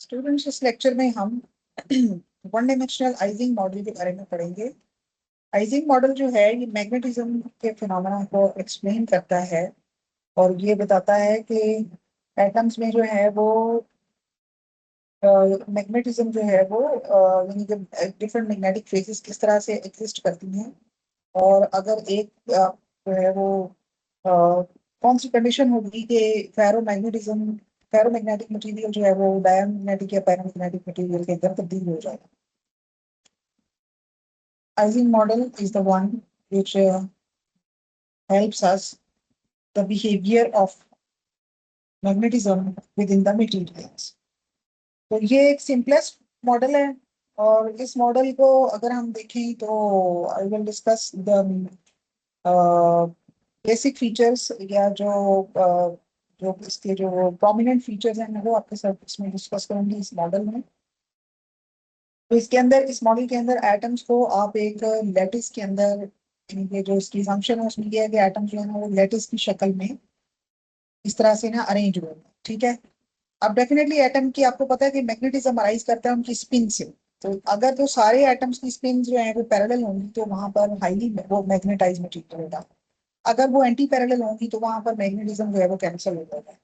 Students, इस lecture में हम वन डायमेंशनल आइजिंग मॉडल के बारे में पढ़ेंगे। आइजिंग मॉडल जो है ये मैग्नेटिज्म के फिनोमेना को एक्सप्लेन करता है और ये बताता है कि एटम्स में जो है वो मैग्नेटिज्म जो है वो यानी कि डिफरेंट मैग्नेटिक फेसेस किस तरह से एग्जिस्ट करती हैं। और अगर एक जो है वो अ, कौन सी कंडीशन होगी कि फेरोमैग्नेटिज्म फेरोमैग्नेटिक मटेरियल जो है वो डायमैग्नेटिक या पैरामैग्नेटिक मटेरियल के अंदर तब्दील हो जाएगा। Ising model is the one which helps us the behavior of magnetism within the materials. तो ये एक सिंपलेस्ट मॉडल है और इस मॉडल को अगर हम देखें तो I will discuss the basic features या जो इसके जो प्रोमिनेंट फीचर्स हैं वो आपके साथ इसमें डिस्कस करूंगी इस मॉडल में। तो इसके अंदर इस मॉडल के अंदर एटम्स को आप एक लैटिस के अंदर, यानी कि जो इसकी फंक्शन है उसमें यह है कि एटम्स जो है ना वो लैटिस की शक्ल में इस तरह से ना अरेंज हुए हैं। ठीक है। अब डेफिनेटली एटम की आपको पता है कि मैग्नेटिज्म अराइज करता है उनकी स्पिन से। तो अगर तो सारे एटम्स की स्पिन जो है वो पैरेलल होंगी तो वहां पर हाईली वो मैग्नेटाइज मटेरियल होगा। अगर वो एंटी पैरेलल होंगी तो वहां पर मैग्नेटिज्म जो है वो कैंसिल हो जाएगा।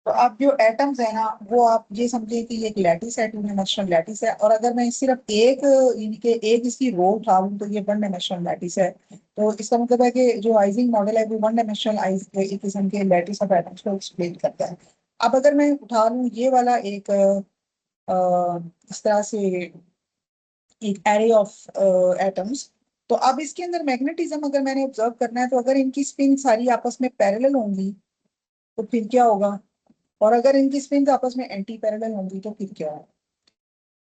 तो अब जो एटम्स है ना वो आप ये समझे कि ये एक लैटिस है, टू डायमेंशनल लैटिस है। और अगर मैं सिर्फ एक यानी कि एक इसकी रो उठा लूं तो ये वन डायमेंशनल लैटिस है। तो इसका मतलब है कि जो आइजिंग मॉडल है वो वन डायमेंशनल आइज एक किस्म के लैटिस ऑफ एटम्स को एक्सप्लेन करता है। अब अगर मैं उठा लूं ये वाला एक इस तरह से एक एरे ऑफ एटम्स, तो अब इसके अंदर मैग्नेटिज्म अगर मैंने ऑब्जर्व करना है तो अगर इनकी स्पिन सारी आपस में पैरेलल होंगी तो फिर क्या होगा। और अगर इनकी स्पिन आपस में एंटी पैरेलल होंगी तो फिर क्या होगा।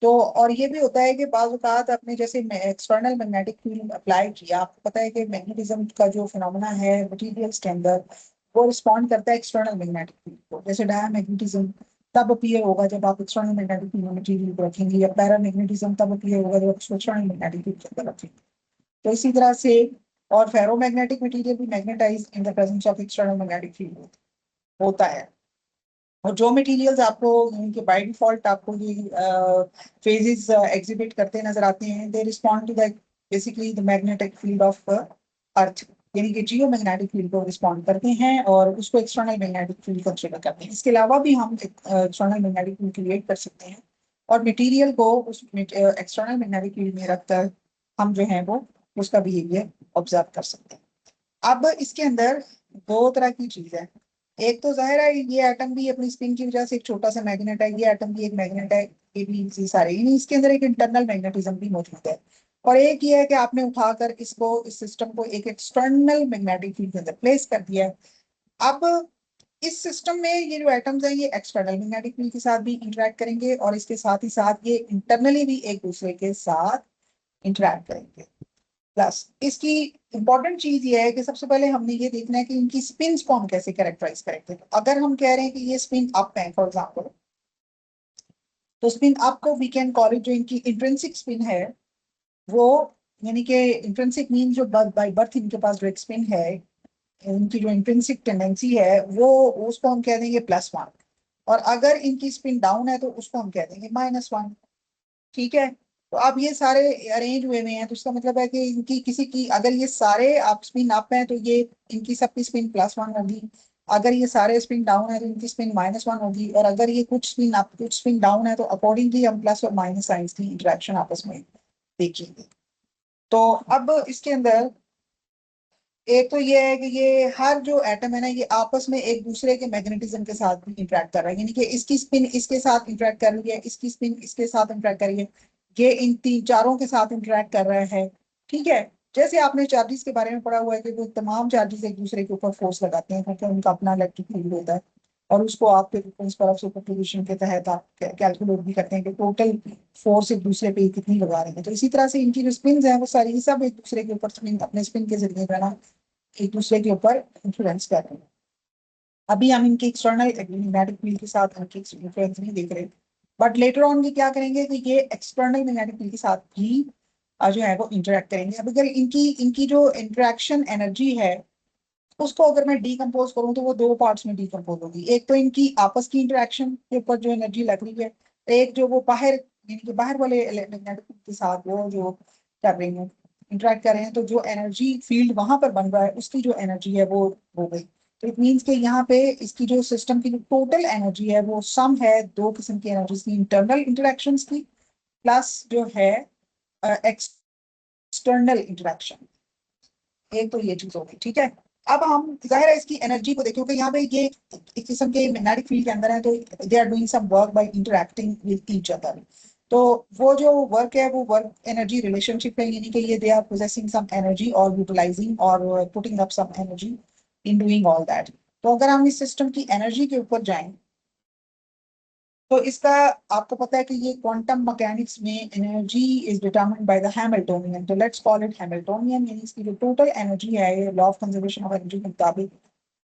तो और ये भी होता है कि बाज़ औक़ात आपने जैसे एक्सटर्नल मैग्नेटिक फील्ड अप्लाई किया, आपको पता है कि मैग्नेटिज्म का जो फिनोमेना है मटेरियल्स के अंदर वो रिस्पॉन्ड करता है एक्सटर्नल मैग्नेटिक फील्ड को। जैसे डायमैग्नेटिज्म तब अपीयर होगा जब आप एक्सटर्नल मैग्नेटिक फील्ड में मटेरियल को रखेंगे, या पैरामैग्नेटिज्म तब अपीयर होगा जब आप एक्सटर्नल मैग्नेटिक फील्ड के अंदर रखेंगे। तो इसी तरह से और फेरोमैग्नेटिक मटेरियल भी magnetise in the presence of external magnetic field होता है। और जो मटेरियल्स आपको इनके बाय डिफॉल्ट आपको ये फेजेस एग्जिबिट करते नजर आते हैं, they respond to the basically the magnetic field of earth, यानी कि जियो मैग्नेटिक फील्ड को रिस्पॉन्ड करते हैं और उसको एक्सटर्नल मैग्नेटिक फील्ड कंसिडर करते हैं। इसके अलावा भी हम एक्सटर्नल मैग्नेटिक फील्ड क्रिएट कर सकते हैं और मटेरियल को उस एक्सटर्नल मैग्नेटिक फील्ड में रखकर हम जो है वो उसका बिहेवियर ऑब्जर्व कर सकते हैं। अब इसके अंदर दो तरह की चीज है। एक तो जाहिर है ये एटम भी अपनी स्पिन की वजह से एक छोटा सा मैग्नेट है, ये एटम भी एक मैग्नेट है, ये भी इसी सारे यानी इसके अंदर एक इंटरनल मैग्नेटिज्म भी मौजूद है। और एक ये है कि आपने उठाकर इसको इस सिस्टम को एक एक्सटर्नल मैग्नेटिक फील्ड के अंदर प्लेस कर दिया है। अब इस सिस्टम में ये जो एटम्स हैं ये एक्सटर्नल मैग्नेटिक फील्ड के साथ भी इंटरेक्ट करेंगे और इसके साथ ही साथ ये इंटरनली भी एक दूसरे के साथ इंटरेक्ट करेंगे। प्लस इसकी इंपॉर्टेंट चीज ये है कि सबसे पहले हमने ये देखना है कि इनकी स्पिन्स को हम कैसे कैरेक्टराइज करेंगे। तो अगर हम कह रहे हैं कि ये स्पिन अप है फॉर एग्जांपल, तो स्पिन अप को वी कैन कॉल इट, जो इनकी इंट्रिंसिक स्पिन है वो, यानी कि इंट्रिंसिक मीन जो बाय बर्थ इनके पास जो एक स्पिन है, इनकी जो इंट्रिंसिक टेंडेंसी है वो, उसको हम कह देंगे +1। और अगर इनकी स्पिन डाउन है तो उसको हम कह देंगे -1। ठीक है। तो अब ये सारे अरेंज हुए हुए हैं तो इसका मतलब है कि इनकी किसी की अगर ये सारे आप स्पिन अप हैं तो ये इनकी सबकी स्पिन +1 होगी। अगर ये सारे स्पिन डाउन है तो इनकी स्पिन -1 होगी। और अगर ये कुछ स्पिन अप कुछ स्पिन डाउन है तो अकॉर्डिंगली हम प्लस और माइनस साइंस की इंटरेक्शन आपस में देखेंगे। तो अब इसके अंदर एक तो ये है कि ये हर जो एटम है ना ये आपस में एक दूसरे के मैग्नेटिज्म के साथ भी इंटरेक्ट कर रहा है, यानी कि इसकी स्पिन इसके साथ इंटरेक्ट कर रही है, इसकी स्पिन इसके साथ इंटरेक्ट कर रही है, ये इन तीन चारों के साथ इंटरेक्ट कर रहा है। ठीक है। जैसे आपने चार्जेस के बारे में पढ़ा हुआ है कि वो तमाम चार्जेस एक दूसरे के ऊपर फोर्स लगाते हैं क्योंकि उनका अपना इलेक्ट्रिक फील्ड होता है और उसको आप फिर उस पर सुपरपोजिशन के तहत आप कैलकुलेट भी करते हैं कि टोटल फोर्स एक दूसरे पे कितनी लगा रहे हैं। तो इसी तरह से इनकी जो स्पिन है वो सारी सब एक दूसरे के ऊपर स्पिन अपने स्पिन के जरिए जो है ना एक दूसरे के ऊपर इंफ्लुएंस कर रहे हैं। अभी हम इनके एक्सटर्नल मैग्नेटिक फील्ड के साथ इनके इंफ्लुएंस नहीं देख रहे, बट लेटर ऑन ये क्या करेंगे कि ये एक्सटर्नल मैग्नेटिक फील्ड के साथ भी जो है वो इंटरेक्ट करेंगे। अब अगर इनकी इनकी जो इंटरेक्शन एनर्जी है उसको अगर मैं डीकम्पोज करूं तो वो दो पार्ट्स में डीकम्पोज होगी। एक तो इनकी आपस की इंटरेक्शन के ऊपर जो एनर्जी लग रही है एक जो वो बाहर यानी कि बाहर वाले मैग्नेटिक फील्ड के साथ वो जो कर रही है, इंटरेक्ट कर रहे हैं, तो जो एनर्जी फील्ड वहां पर बन रहा है उसकी जो एनर्जी है वो हो गई। तो इट मीन्स कि यहाँ पे इसकी जो सिस्टम की जो टोटल एनर्जी है वो सम है दो किस्म की एनर्जीज की, इंटरनल इंटरेक्शंस की प्लस जो है एक्सटर्नल इंटरेक्शन। एक तो ये चीज होगी, ठीक है। अब हम जाहिर है इसकी एनर्जी को देखें, क्योंकि यहाँ पे ये एक किस्म के मैग्नेटिक फील्ड के अंदर है, तो they are doing some work by interacting with each other. तो वो जो वर्क है वो वर्क एनर्जी रिलेशनशिप है, यानी कि ये they are possessing some energy और यूटिलाइजिंग और putting up some energy in doing all that. तो अगर हम इस सिस्टम की एनर्जी के ऊपर जाएं, तो इसका आपको पता है कि ये क्वांटम मैकेनिक्स में energy is determined by the Hamiltonian, तो लेट्स कॉल इट हैमिल्टोनियन, यानी इसकी जो टोटल एनर्जी है ये law of conservation of energy के मुताबिक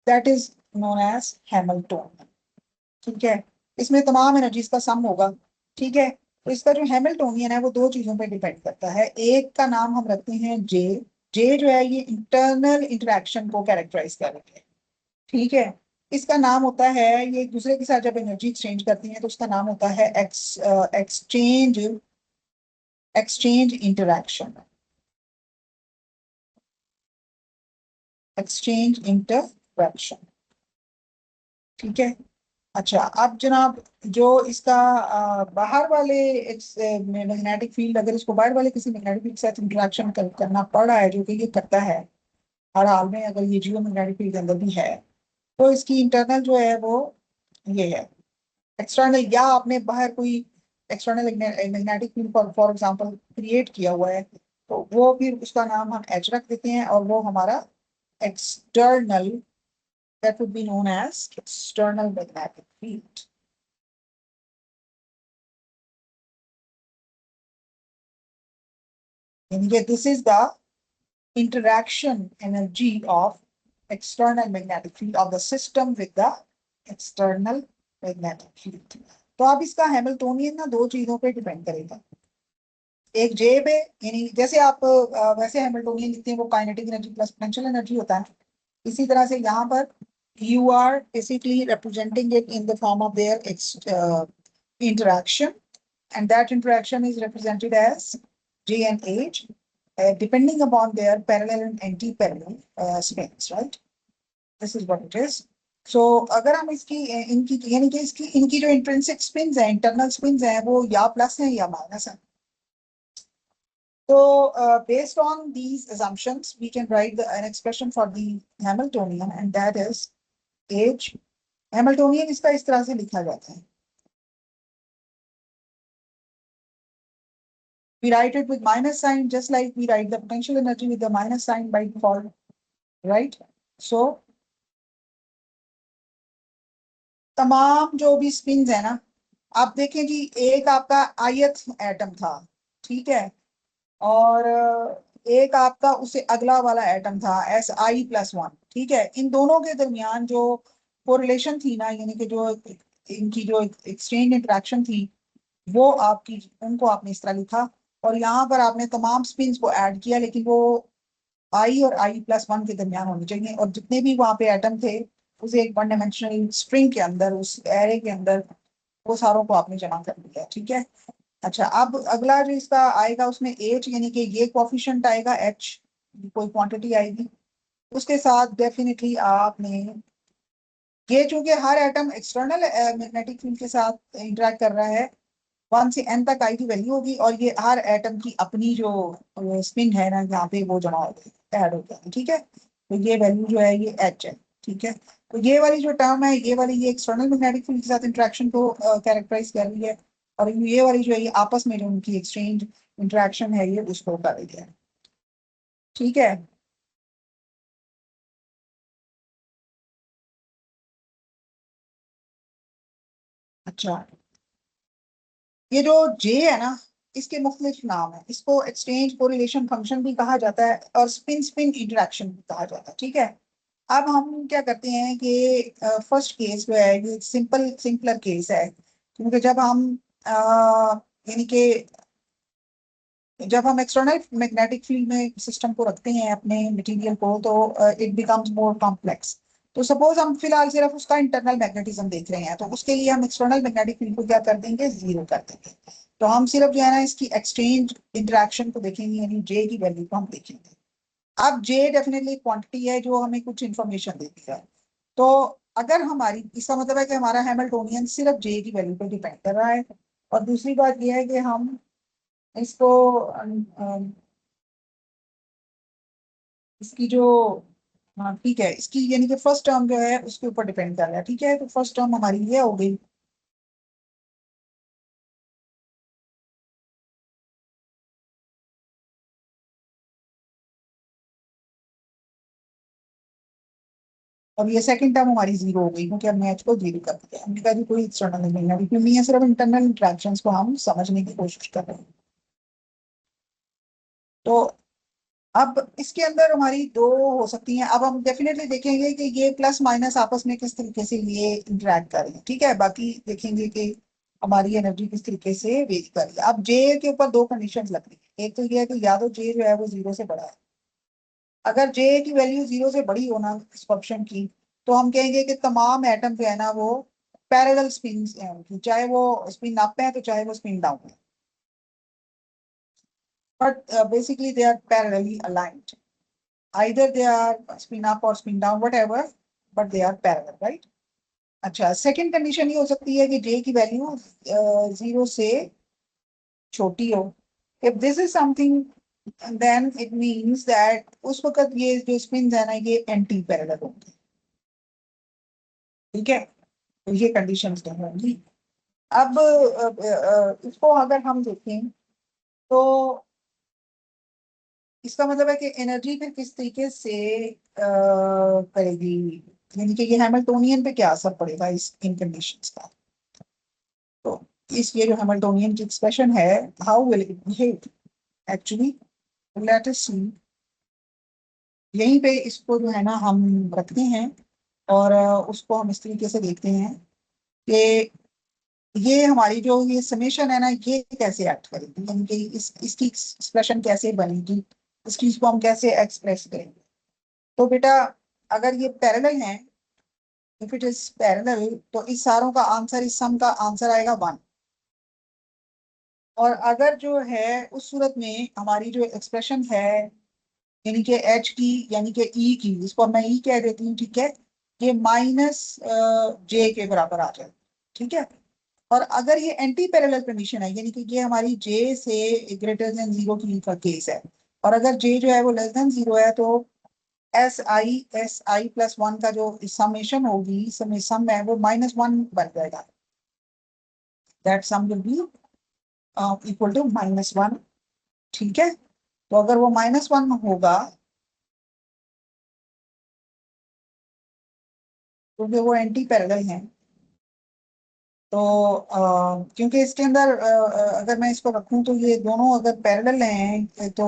that is known as Hamiltonian. ठीक है, इसमें तमाम एनर्जीज का सम होगा। ठीक है, तो इसका जो हैमिल्टोनियन है वो दो चीजों पे डिपेंड करता है। एक का नाम हम रखते हैं जे। जे जो है ये इंटरनल इंटरेक्शन को कैरेक्टराइज कर रही है। ठीक है, इसका नाम होता है, ये एक दूसरे के साथ जब एनर्जी एक्सचेंज करती हैं तो उसका नाम होता है exchange exchange interaction, exchange interaction. ठीक है। अच्छा, अब जनाब जो इसका बाहर वाले मैग्नेटिक फील्ड, अगर इसको बाहर वाले किसी मैग्नेटिक फील्ड के साथ इंटरेक्शन करना पड़ रहा है, जो कि ये करता है हर हाल में, अगर ये जियो मैग्नेटिक फील्ड के अंदर भी है, तो इसकी इंटरनल जो है वो ये है एक्सटर्नल, या आपने बाहर कोई external magnetic field for example create किया हुआ है, तो वो फिर उसका नाम हम एच रख देते हैं और वो हमारा external, that would be known as external magnetic field. यानी कि this is the interaction energy of external magnetic field of the system with the external magnetic field। तो अब इसका हैमिल्टोनियन ना दो चीजों पे डिपेंड करेगा। एक जे पे, यानी जैसे आप वैसे हैमिल्टोनियन लिखते हैं वो kinetic energy plus potential energy होता है, इसी तरह से यहाँ पर you are basically representing it in the form of their interaction, and that interaction is represented as J and H, depending upon their parallel and anti-parallel spins, right? This is what it is. So अगर हम इसकी इनकी यानी कि इसकी इनकी जो intrinsic spins है, इंटरनल स्पिन्स हैं, वो या प्लस है या माइनस है। So based on these assumptions, we can write an expression for the Hamiltonian, and that is H. Hamiltonian इसका इस तरह से लिखा जाता है, we write it with minus sign, just like we write the potential energy with the minus sign by default, right? So तमाम जो भी स्पिन्स है ना, आप देखें जी, एक आपका ith एटम था, ठीक है, और एक आपका उससे अगला वाला एटम था Si+1, ठीक है। इन दोनों के दरमियान जो कोरिलेशन थी ना, यानी कि जो इनकी जो एक्सचेंज इंटरेक्शन थी, वो आपकी, उनको आपने इस तरह लिखा, और यहाँ पर आपने तमाम स्पिन्स को ऐड किया, लेकिन वो आई और I+1 के दरमियान होनी चाहिए, और जितने भी वहां पे एटम थे उसे एक वन डायमेंशनल स्ट्रिंग के अंदर, उस एरे के अंदर, वो सारों को आपने जमा कर दिया, ठीक है। अच्छा, अब अगला जो इसका आएगा उसमें एच, यानी कि ये कोफिशिएंट आएगा एच, कोई क्वांटिटी आएगी, उसके साथ डेफिनेटली आपने, ये चूंकि हर एटम एक्सटर्नल मैग्नेटिक फील्ड के साथ इंटरेक्ट कर रहा है, 1 से n तक आई की वैल्यू होगी, और ये हर एटम की अपनी जो स्पिन है ना यहाँ पे वो जमा होती है, ऐड होता है, ठीक है। तो ये वैल्यू जो है ये एच है, ठीक है। तो ये वाली जो टर्म है, ये वाली, ये एक्सटर्नल मैग्नेटिक फील्ड के साथ इंटरेक्शन को कैरेक्टराइज कर रही है, और ये वाली जो है ये आपस में जो उनकी एक्सचेंज इंटरेक्शन है ये उसको कर रही है, ठीक है। अच्छा, ये जो जे है ना, इसके मुख्तलिफ नाम है, इसको एक्सचेंज कोरिलेशन फंक्शन भी कहा जाता है और स्पिन स्पिन इंटरेक्शन भी कहा जाता है, ठीक है। अब हम क्या करते हैं कि फर्स्ट केस जो है ये सिंपलर केस है, क्योंकि यानी कि जब हम एक्सटर्नल मैग्नेटिक फील्ड में सिस्टम को रखते हैं अपने मटेरियल को, तो इट बिकम्स मोर कॉम्प्लेक्स। तो सपोज हम फिलहाल सिर्फ उसका इंटरनल मैग्नेटिज्म देख रहे हैं, तो उसके लिए हम एक्सटर्नल मैग्नेटिक फील्ड को क्या कर देंगे, जीरो कर देंगे। तो हम सिर्फ जो है ना इसकी एक्सचेंज इंटरेक्शन को देखेंगे, यानी जे की वैल्यू को हम देखेंगे। अब जे डेफिनेटली क्वांटिटी है जो हमें कुछ इंफॉर्मेशन देती है। तो अगर हमारी, इसका मतलब है कि हमारा हैमिल्टोनियन सिर्फ जे की वैल्यू पर डिपेंड कर रहा है। और दूसरी बात यह है कि हम इसको इसकी जो, हाँ ठीक है, इसकी यानी कि फर्स्ट टर्म जो है उसके ऊपर डिपेंड कर रहा है। ठीक है, तो फर्स्ट टर्म हमारी ये हो गई। और ये सेकंड टर्म हमारी जीरो हो गई, क्योंकि हमने एच को जीरो कर दिया। हमने कहा जी कोई एक्सटर्नल नहीं है, क्योंकि नहीं है, सिर्फ इंटरनल इंट्रैक्शंस को हम समझने की कोशिश कर रहे हैं। तो अब इसके अंदर हमारी दो हो सकती हैं। अब हम डेफिनेटली देखेंगे कि ये प्लस माइनस आपस में किस तरीके से ये इंटरेक्ट कर रहे हैं। ठीक है, बाकी देखेंगे कि हमारी एनर्जी किस तरीके से वेरी कर रही है। अब जे के ऊपर दो कंडीशंस लग रही है। एक तो ये है कि या तो जे जो है वो जीरो से बड़ा है। अगर जे की वैल्यू जीरो से बड़ी होना इस फंक्शन की, तो हम कहेंगे कि तमाम एटम जो है ना वो पैरेलल स्पिन है उनकी, चाहे वो स्पिन अप है तो चाहे वो स्पिन डाउन है, but basically they are parallelly aligned. either they are spin up or spin down whatever, but they are parallel, right? अच्छा, सेकंड कंडीशन ये हो सकती है कि जे की वैल्यू जीरो से छोटी हो। If this is something, then it means that उस वक्त ये जो स्पिन है ना ये एंटी पैरेलल होंगे। ठीक है, तो ये कंडीशंस तो होंगी। अब इसको अगर हम देखें तो इसका मतलब है कि एनर्जी फिर किस तरीके से करेगी, यानी कि ये हैमिल्टोनियन पे क्या असर पड़ेगा इस इन कंडीशंस का। तो इस ये जो हैमिल्टोनियन की एक्सप्रेशन है, how will it behave actually, let us see. यहीं पे इसको जो है ना हम रखते हैं और उसको हम इस तरीके से देखते हैं कि ये हमारी जो ये समेशन है ना ये कैसे एक्ट करेगी, यानी कि इसकी एक्सप्रेशन कैसे बनेगी, इस चीज को हम कैसे एक्सप्रेस करेंगे। तो बेटा, अगर ये पैरेलल है, इफ इट इज पैरेलल, तो इस सारों का आंसर, इस सम का आंसर आएगा वन। और अगर जो है उस सूरत में हमारी जो एक्सप्रेशन है, यानी कि एच की, यानी कि ई की, इसको मैं ई कह देती हूँ, ठीक है, ये माइनस जे के बराबर आ जाए। ठीक है, और अगर ये एंटी पैरेलल कंडीशन है, यानी कि ये हमारी जे से ग्रेटर देन जीरो की का केस है, और अगर जे जो है वो लेस देन जीरो है, तो एस आई प्लस वन का जो समेशन होगी, सम है वो माइनस वन बन जाएगा। That sum will be equal to minus one. ठीक है, तो अगर वो माइनस वन होगा, क्योंकि वो एंटी पैरेलल है, तो क्योंकि इसके अंदर अगर मैं इसको रखूं तो ये दोनों अगर पैरेलल हैं, तो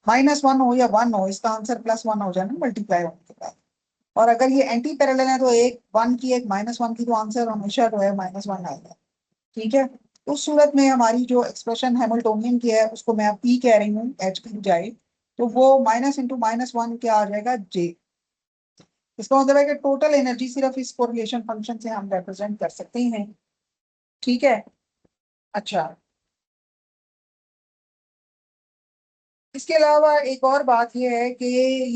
माइनस वन हो या वन हो, इसका आंसर प्लस वन हो जाए ना मल्टीप्लाई होने के बाद। और अगर ये एंटी पैरेलल है तो एक वन की एक माइनस वन की, तो आंसर हमेशा जो है माइनस वन आएगा। ठीक है, उस सूरत में हमारी जो एक्सप्रेशन हैमिल्टोनियन की है उसको मैं अब ई कह रही हूँ एच की बजाय, तो वो माइनस इंटू माइनस वन क्या आ जाएगा, जे। इसका मतलब है कि टोटल एनर्जी सिर्फ इस कोरिलेशन फंक्शन से हम रिप्रेजेंट कर सकते हैं। ठीक है, अच्छा, इसके अलावा एक और बात ये है कि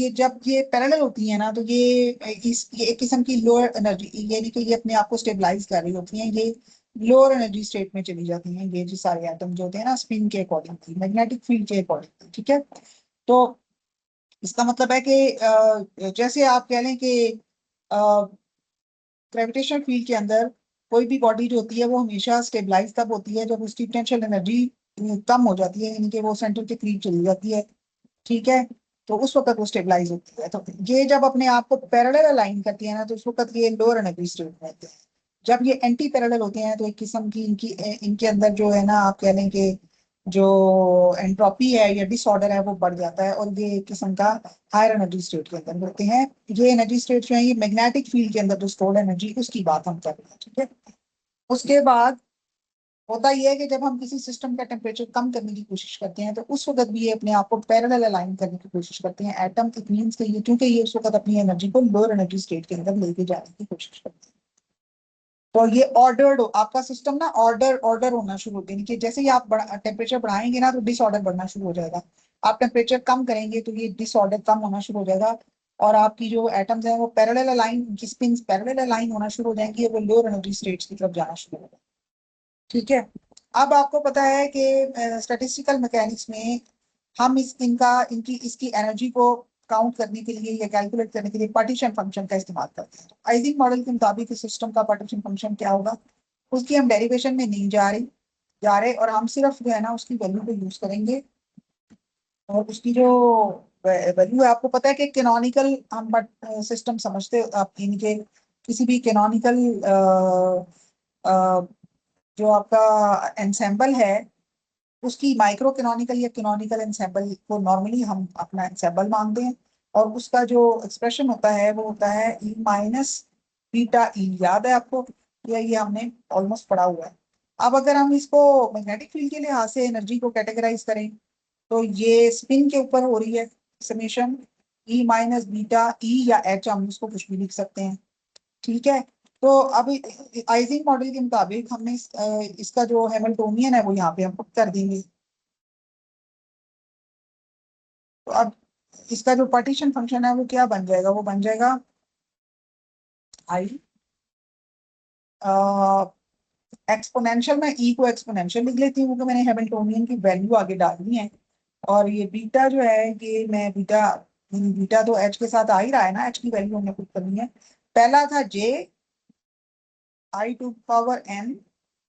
ये जब ये पैरेलल होती है ना, तो ये एक किस्म की लोअर एनर्जी, यानी कि ये अपने आप को स्टेबलाइज कर रही होती हैं, ये लोअर एनर्जी स्टेट में चली जाती हैं, ये जो सारे एटम जो होते हैं ना स्पिन के अकॉर्डिंग, मैग्नेटिक फील्ड के अकॉर्डिंग। ठीक है, तो इसका मतलब है कि जैसे आप कह लें कि ग्रेविटेशनल फील्ड के अंदर कोई भी बॉडी जो होती है वो हमेशा स्टेबलाइज तब होती है जब उसकी पोटेंशियल एनर्जी कम हो जाती है, यानी कि वो सेंटर के करीब चली जाती है। ठीक है, तो उस वक्त वो स्टेबलाइज होती है। तो ये जब अपने आप को पैरेलल अलाइन करती है ना, तो उस वक्त ये लोअर एनर्जी स्टेट में होते हैं। जब ये एंटी पैरेलल होते हैं तो एक किस्म की इनकी इनके अंदर जो है ना, आप कह लें कि जो एंट्रोपी है या डिसऑर्डर है वो बढ़ जाता है, और ये एक किस्म का हायर एनर्जी स्टेट के अंदर होते हैं। ये एनर्जी स्टेट जो है ये मैग्नेटिक फील्ड के अंदर जो स्टोर्ड एनर्जी, उसकी बात हम कर रहे हैं। ठीक है, उसके बाद होता यह है कि जब हम किसी सिस्टम का टेम्परेचर कम करने की कोशिश करते हैं तो उस वक्त भी ये अपने आप को पैरेलल अलाइन करने की कोशिश करते हैं एटम। इट मींस कि ये क्योंकि ये उस वक्त अपनी एनर्जी को लोअर एनर्जी स्टेट के अंदर लेके जाने की कोशिश करते हैं। तो ये ऑर्डर्ड आपका सिस्टम ना ऑर्डर ऑर्डर होना शुरू हो गया कि जैसे ही आप टेम्परेचर बढ़ाएंगे ना तो डिसऑर्डर बढ़ना शुरू हो जाएगा। आप टेम्परेचर कम करेंगे तो ये डिसऑर्डर कम होना शुरू हो जाएगा। और आपकी जो एटम्स हैं वो पैरेलल अलाइन, उनकी स्पिन्स पैरेलल अलाइन होना शुरू हो जाएंगी और वो लोअर एनर्जी स्टेट्स की तरफ जाना शुरू हो जाएगा। ठीक है। अब आपको पता है कि स्टैटिस्टिकल मैकेनिक्स में हम इस इनका इनकी इसकी एनर्जी को काउंट करने के लिए या कैलकुलेट करने के लिए पार्टीशन फंक्शन का इस्तेमाल करते हैं। तो आइजिंग मॉडल के मुताबिक इस सिस्टम का पार्टीशन फंक्शन क्या होगा, उसकी हम डेरिवेशन में नहीं जा रहे और हम सिर्फ जो है ना उसकी वैल्यू को यूज करेंगे। और उसकी जो वैल्यू है, आपको पता है कि कैनोनिकल हम सिस्टम समझते आप इनके किसी भी कैनोनिकल जो आपका एंसेंबल है उसकी माइक्रो कैनोनिकल या कैनोनिकल एंसेंबल को नॉर्मली हम अपना एंसेंबल मानते हैं। और उसका जो एक्सप्रेशन होता है वो होता है ई माइनस बीटा ई। याद है आपको, ये हमने ऑलमोस्ट पढ़ा हुआ है। अब अगर हम इसको मैग्नेटिक फील्ड के लिहाज से एनर्जी को कैटेगराइज करें तो ये स्पिन के ऊपर हो रही है समेशन ई माइनस बीटा ई या एच, हम इसको कुछ भी लिख सकते हैं। ठीक है। तो अब आइजिंग मॉडल के मुताबिक हमने इसका जो हैमिल्टोनियन है वो यहाँ पे हम पुट कर देंगे। तो अब इसका जो पार्टीशन फंक्शन है वो क्या बन जाएगा, वो बन जाएगा आई एक्सपोनेंशियल। मैं ई को एक्सपोनेंशियल लिख लेती हूँ क्योंकि मैंने हैमिल्टोनियन की वैल्यू आगे डालनी है। और ये बीटा जो है ये मैं बीटा, बीटा तो एच के साथ आ ही रहा है ना, एच की वैल्यू हमने पुट करनी है। पहला था J I to power N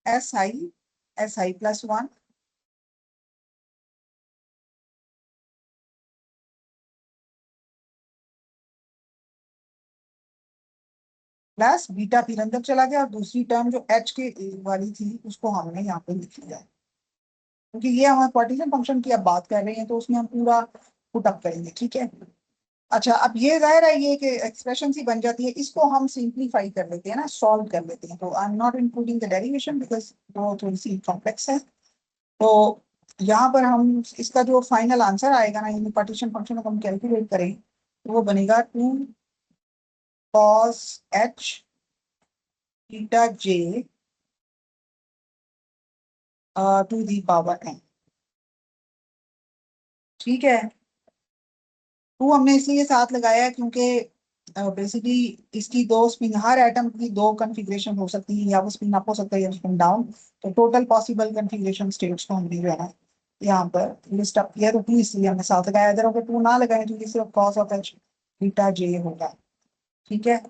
S I plus one plus beta फिर अंदर चला गया और दूसरी टर्म जो एच के वाली थी उसको हमने यहाँ पे लिख लिया। क्योंकि ये हम पार्टीशन फंक्शन की अब बात कर रहे हैं तो उसमें हम पूरा पुट अप करेंगे। ठीक है। अच्छा, अब ये जाहिर है ये कि एक्सप्रेशन सी बन जाती है, इसको हम सिंप्लीफाई कर लेते हैं ना, सॉल्व कर लेते हैं। तो I am not including the derivation because वो थोड़ी सी कॉम्प्लेक्स है। तो यहाँ पर हम इसका जो फाइनल आंसर आएगा ना, यानी पार्टीशन फंक्शन को हम कैलकुलेट करें तो वो बनेगा 2 cos h beta J to the power n। ठीक है। टू हमने इसलिए साथ लगाया है क्योंकि बेसिकली इसकी दो स्पिन, हर एटम की दो कन्फिग्रेशन हो सकती है, या वो स्पिन अप हो सकता है या स्पिन डाउन। तो टोटल पॉसिबल कन्फिग्रेशन स्टेट्स को हमने जो है ना यहाँ पर लिस्ट अप किया। तो टू इसलिए हमने साथ लगाया, अगर अगर टू ना लगाए तो ये सिर्फ कॉस ऑफ एच बीटा जे होगा। ठीक है।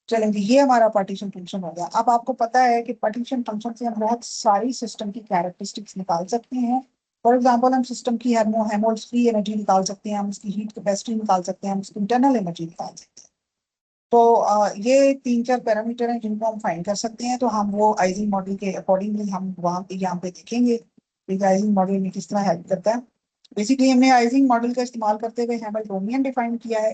चलेंगे, ये हमारा पार्टीशन फंक्शन हो गया। अब आपको पता है कि पार्टीशन फंक्शन से हम बहुत सारी सिस्टम की कैरेक्टरिस्टिक्स निकाल सकते हैं। फॉर एग्जांपल हम सिस्टम की हेमोल्ड्स फ्री एनर्जी निकाल सकते हैं, हम उसकी हीट कैपेसिटी निकाल सकते हैं, हम उसकी इंटरनल एनर्जी निकाल सकते हैं। तो ये तीन चार पैरामीटर हैं जिनको हम फाइंड कर सकते हैं। तो हम वो आइजिंग मॉडल के अकॉर्डिंगली हम वहाँ पे यहाँ पे देखेंगे कि आइजिंग मॉडल में किस तरह हेल्प करता है। बेसिकली हमने आइजिंग मॉडल का इस्तेमाल करते हुए हैमिल्टोनियन डिफाइन किया है।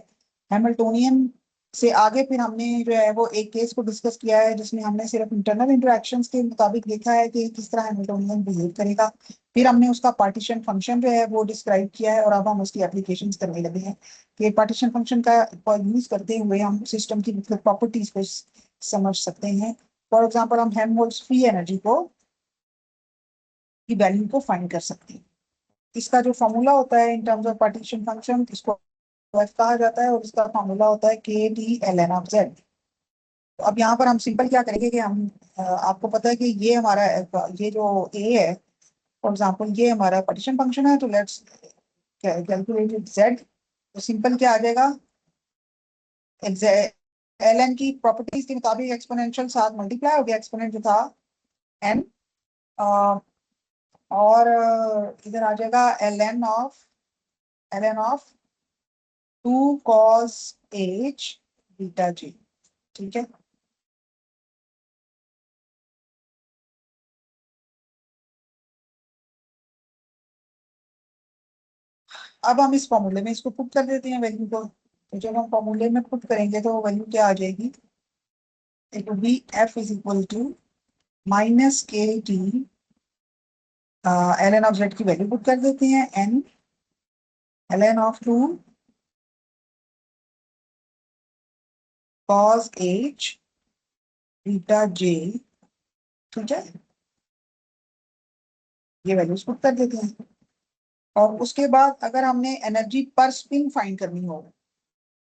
हैमिल्टोनियन से आगे फिर हमने जो है वो एक केस को डिस्कस किया है जिसमें हमने सिर्फ इंटरनल इंटरेक्शंस के मुताबिक देखा है कि किस तरह हैमिल्टोनियन बिहेव करेगा। फिर हमने उसका पार्टीशन फंक्शन जो है वो डिस्क्राइब किया है और अब हम उसकी एप्लीकेशंस करने लगे हैं कि पार्टीशन फंक्शन का यूज करते हुए हम सिस्टम की मतलब प्रॉपर्टीज को समझ सकते हैं। फॉर एग्जाम्पल हम हेल्महोल्ट्ज फ्री एनर्जी को की वैल्यू को फाइंड कर सकते हैं। इसका जो फॉर्मूला होता है in terms of partition function, इसको एफ कहा जाता है और इसका फॉर्मूला होता है K D L N of Z. तो अब यहाँ पर हम सिंपल क्या करेंगे कि हम आपको पता है कि ये हमारा ये जो ए है, फॉर एग्जाम्पल ये हमारा पार्टीशन फंक्शन है। तो लेट्स कैलकुलेट जेड। तो सिंपल क्या आ जाएगा, एल एन की प्रॉपर्टीज के मुताबिक एक्सपोनेंशियल साथ मल्टीप्लाई हो गया एक्सपोनेंट जो था एन, और इधर आ जाएगा L N of 2 cos h beta G. ठीक है। अब हम इस फॉर्मूले में इसको पुट कर देते हैं वैल्यू को। तो जब हम फॉर्मूले में पुट करेंगे तो वैल्यू क्या आ जाएगी, it will be F is equal to minus K T ln of z की वैल्यू पुट कर देते हैं, n ln of 2 cos h beta j, ठीक है, ये वैल्यूज पुट कर देते हैं। और उसके बाद अगर हमने एनर्जी पर स्पिन फाइंड करनी हो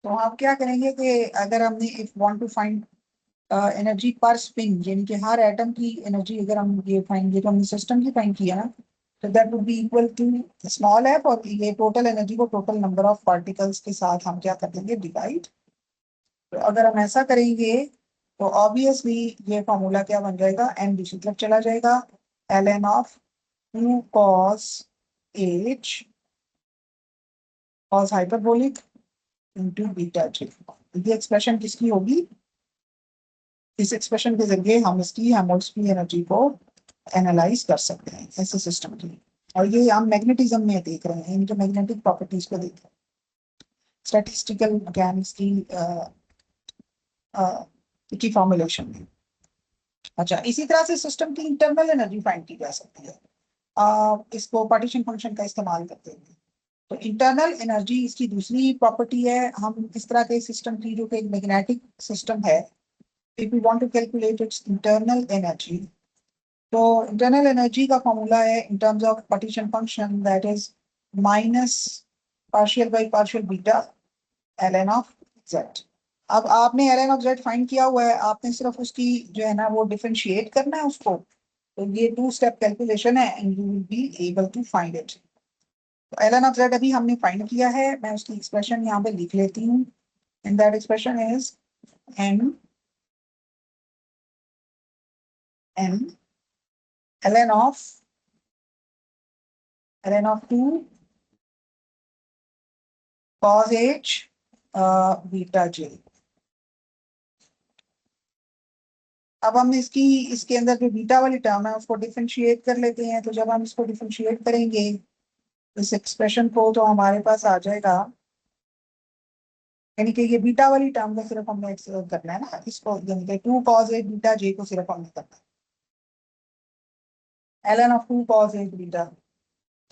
तो हम क्या करेंगे कि अगर हमने if want to find energy per spin, यानी कि हर एटम की एनर्जी अगर हम ये फाइंड, ये तो हमने सिस्टम की फाइंड किया ना, तो that would be equal to small F, और ये टोटल एनर्जी को टोटल नंबर ऑफ पार्टिकल्स के साथ हम क्या कर देंगे, डिवाइड। तो अगर हम ऐसा करेंगे तो ऑब्वियसली ये फॉर्मूला क्या बन जाएगा, एन दूसरी तरफ चला जाएगा, L N of 2 cos h cos hyperbolic into beta j। ये एक्सप्रेशन किसकी होगी, इस एक्सप्रेशन के जरिए हम इसकी हेमोल्स की एनर्जी को एनालाइज कर सकते हैं ऐसे सिस्टम की। और ये हम मैग्नेटिज्म में देख रहे हैं, इनके मैग्नेटिक प्रॉपर्टीज को देख रहे हैं, स्टैटिस्टिकल मैकेनिक्स की फॉर्मुलेशन में। अच्छा, इसी तरह से सिस्टम की इंटरनल एनर्जी फाइंड की जा सकती है, इसको पार्टीशन फंक्शन का इस्तेमाल करते हैं। तो इंटरनल एनर्जी इसकी दूसरी प्रॉपर्टी है। हम इस तरह के सिस्टम की, जो कि एक मैग्नेटिक सिस्टम है, if we want to calculate its internal energy, तो इंटरनल एनर्जी का फॉर्मूला है in terms of partition function, that is minus partial by partial beta L N of Z. अब आपने L N of Z find किया हुआ है, आपने सिर्फ उसकी जो है ना वो डिफरेंशिएट करना है उसको। तो ये 2 स्टेप कैलकुलेशन है and you will be able to find it. तो एल एन ऑफ जेड अभी हमने फाइंड किया है, मैं उसकी एक्सप्रेशन यहाँ पे लिख लेती हूँ, and that expression is N N ln of 2 cos h beta j। अब हम इसकी, इसके अंदर जो बीटा वाली टर्म है उसको डिफरेंशिएट कर लेते हैं। तो जब हम इसको डिफरेंशिएट करेंगे इस एक्सप्रेशन को, तो हमारे पास आ जाएगा, यानी कि ये बीटा वाली टर्म को सिर्फ हमने करना है ना इसको, यानी कि 2 cos h बीटा j को सिर्फ हमने करना है, ln of 2 cos h beta.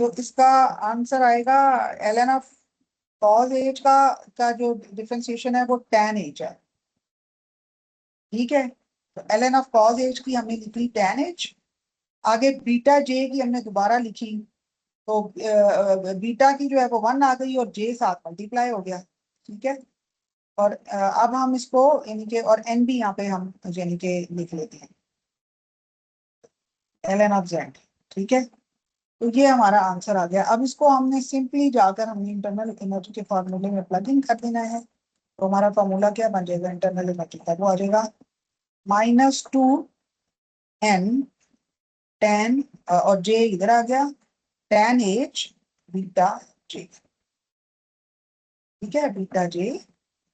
तो इसका आंसर आएगा ln of cos h का जो डिफरेंशिएशन है वो tan h है, ठीक है। तो ln ऑफ cos h की हमने लिखी tan h, आगे बीटा j की हमने दोबारा लिखी, तो बीटा की जो है वो 1 आ गई और j साथ मल्टीप्लाई हो गया, ठीक है। और अब हम इसको यानी कि, और n भी यहाँ पे हम यानी कि लिख लेते हैं, ln ऑफ z, ठीक है। तो ये हमारा आंसर आ गया। अब इसको हमने सिंपली जाकर हमने इंटरनल एनर्जी के फार्मूले में प्लग इन कर देना है। तो हमारा फार्मूला क्या बन जाएगा इंटरनल एनर्जी का, वो आ जाएगा -2n tan, और j इधर आ गया, tan h बीटा j, ठीक है, बीटा j।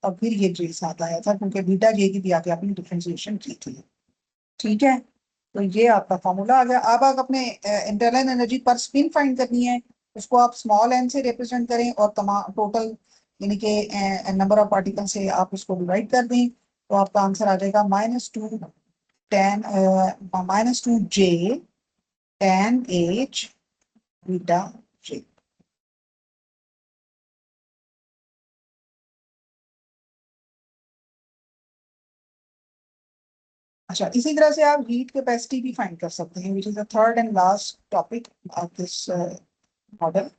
और फिर ये j साथ आया था क्योंकि बीटा j की भी आगे आपने डिफरेंशिएशन की थी, ठीक है। तो ये आपका फॉर्मूला आ गया। अब आप अपने internal energy per spin find करनी है, उसको आप स्मॉल n से रिप्रेजेंट करें और तमाम टोटल यानी कि नंबर ऑफ पार्टिकल से आप उसको डिवाइड कर दें, तो आपका आंसर आ जाएगा -2 j tan h beta j। अच्छा, इसी तरह से आप हीट कैपेसिटी भी फाइंड कर सकते हैं, which is the third and last topic of this model.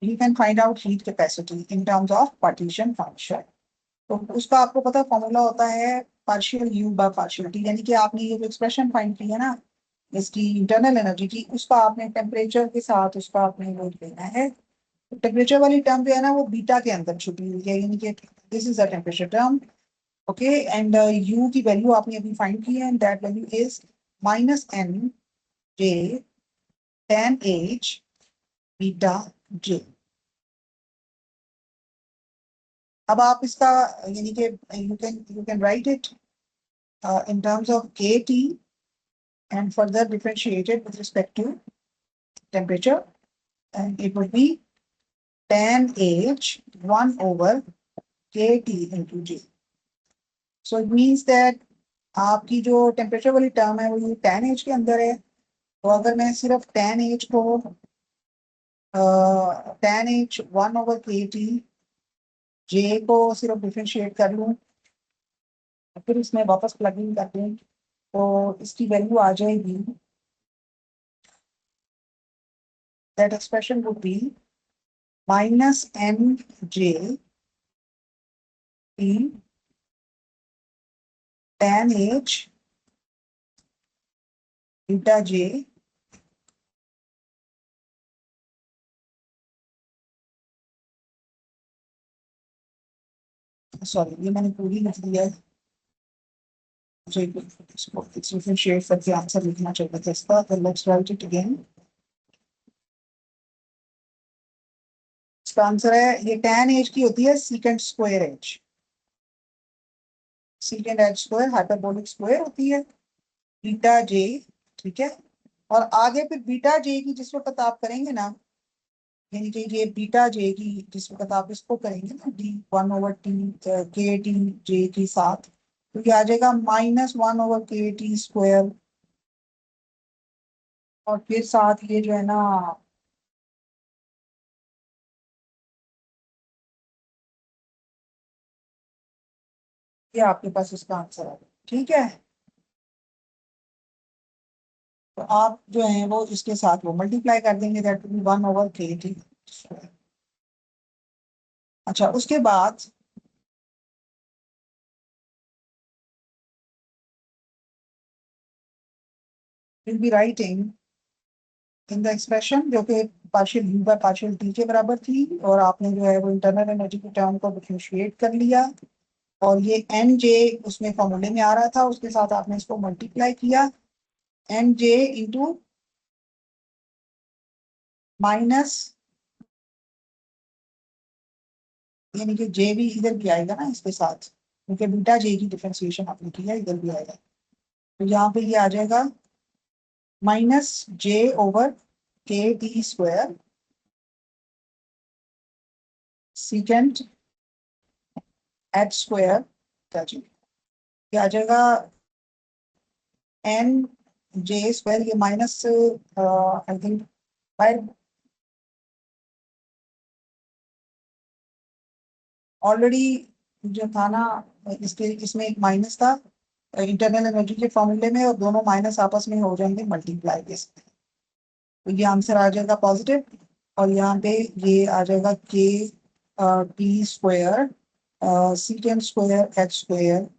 You can find out heat capacity in terms of partition function. तो उसका आपको पता फॉर्मूला होता है partial you by partial T, यानी कि आपने ये जो एक्सप्रेशन फाइंड की है ना इसकी इंटरनल एनर्जी की, उसका आपने टेम्परेचर के साथ उसका आपने वो लेना है। टेम्परेचर वाली टर्म जो है ना वो बीटा के अंदर छुपी हुई है, यानी कि this is the temperature term, okay. And you की वैल्यू आपने अभी फाइंड की है, and that value is -n j tan h beta j। अब आप इसका यानी कि you can write it in terms of kT and further differentiated with respect to temperature, and it would be tan h 1 over kT into j. So it means that आपकी जो temperature वाली term है वो ये tan h के अंदर है, तो अगर मैं सिर्फ tan H को tan H 1/kT J को सिर्फ डिफरेंशिएट कर लूँ, फिर इसमें वापस प्लग इन कर दूँ, तो इसकी वैल्यू आ जाएगी, that expression would be -mj t tan H beta j sorry ये मैंने पूरी लिख दिया है, मुझे इसको डिफरेंशिएट करके आंसर लिखना चाहिए था इसका, तो लेट्स राइट इट अगेन। इसका आंसर है, ये tan H की होती है secant square H, secant H square hyperbolic square होती है बीटा j, ठीक है। और आगे फिर बीटा j की जिस वक्त आप करेंगे ना, यानी कि ये बीटा j की जिस वक्त आप इसको करेंगे ना d1/t के टी j के साथ, तो ये आ जाएगा -1/kT स्क्वायर, और फिर साथ ये जो है ना, ये आपके पास इसका आंसर है, ठीक है। तो आप जो है वो इसके साथ वो मल्टीप्लाई कर देंगे, दैट विल बी 1/kT। अच्छा, उसके बाद will be writing in the expression जो कि partial u by partial t के बराबर थी, और आपने जो है वो इंटरनल एनर्जी की टर्म को डिफरेंशिएट कर लिया, और ये एन जे उसमें फॉर्मूले में आ रहा था, उसके साथ आपने इसको मल्टीप्लाई किया, एन जे इंटू माइनस, यानी कि जे भी इधर भी आएगा ना इसके साथ, क्योंकि बीटा जे की डिफरेंशिएशन आपने किया, इधर भी आएगा, तो यहाँ पे ये आ जाएगा -j/kT² secant h² क्या जी, ये आ जाएगा एन जे स्क्वायर, ये minus I think by already जो था ना, इसके इसमें एक माइनस था इंटरनल एनर्जी के फॉर्मूले में, और दोनों माइनस आपस में हो जाएंगे मल्टीप्लाई के, तो ये आंसर आ जाएगा पॉजिटिव, और यहाँ पे ये आ जाएगा K T square second square H square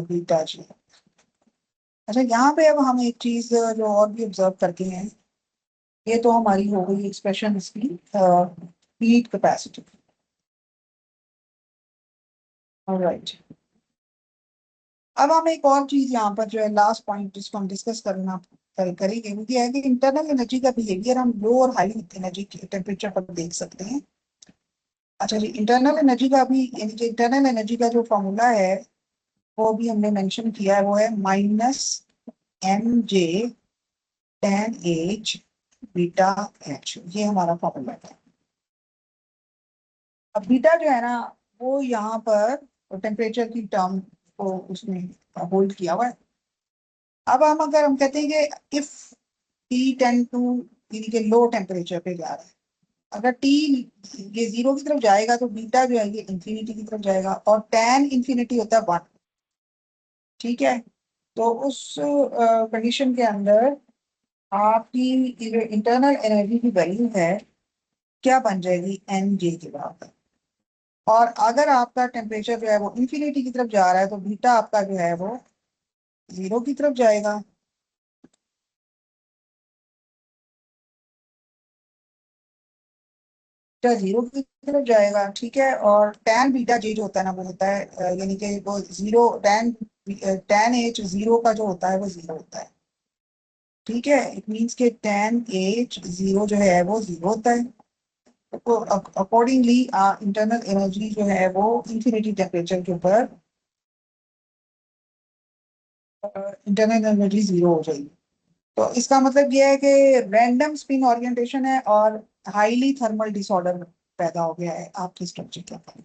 beta G. अच्छा, यहाँ पे अब हम एक चीज जो और भी ऑब्जर्व करते हैं, ये तो हमारी हो गई एक्सप्रेशन इसकी हीट कैपेसिटी, राइट। अब हम एक और चीज यहाँ पर जो है लास्ट पॉइंट जिसको हम डिस्कस करना करेंगे, वो ये है कि इंटरनल एनर्जी का बिहेवियर हम लो और हाई एनर्जी टेम्परेचर पर देख सकते हैं। अच्छा जी, इंटरनल एनर्जी का भी, यानी कि इंटरनल एनर्जी का जो फॉर्मूला है वो भी हमने मेंशन किया है, वो है -mj tan h beta h, ये हमारा फॉर्मूला है। अब बीटा जो है ना, वो यहाँ पर टेम्परेचर की टर्म को उसमें होल्ड किया हुआ है। अब हम अगर हम कहते हैं कि इफ टी टेन टू, यानी कि लो टेम्परेचर पे जा रहा है, अगर टी ये 0 की तरफ जाएगा तो बीटा जो है ये इंफिनिटी की तरफ जाएगा, और टैन इंफिनिटी होता है 1, ठीक है। तो उस कंडीशन के अंदर आपकी इंटरनल एनर्जी की वैल्यू है क्या बन जाएगी, एन जे के बराबर। और अगर आपका टेम्परेचर जो है वो इंफिनिटी की तरफ जा रहा है, तो बीटा आपका जो है वो 0 की तरफ जाएगा। बीटा 0 की तरफ जाएगा, ठीक है। और टैन बीटा जे जो होता है ना, वो होता है यानी कि वो 0 टैन, टैन एच 0 का जो होता है वो 0 होता है, ठीक है। इट मीन्स के टैन एच 0 जो है वो 0 होता है। तो अकॉर्डिंगली इंटरनल एनर्जी जो है वो इंफिनिटी टेम्परेचर के ऊपर इंटरनल एनर्जी 0 हो जाएगी। तो इसका मतलब ये है कि रैंडम स्पिन ओरिएंटेशन है, और हाईली थर्मल डिसऑर्डर पैदा हो गया है आपके स्ट्रक्चर के अंदर।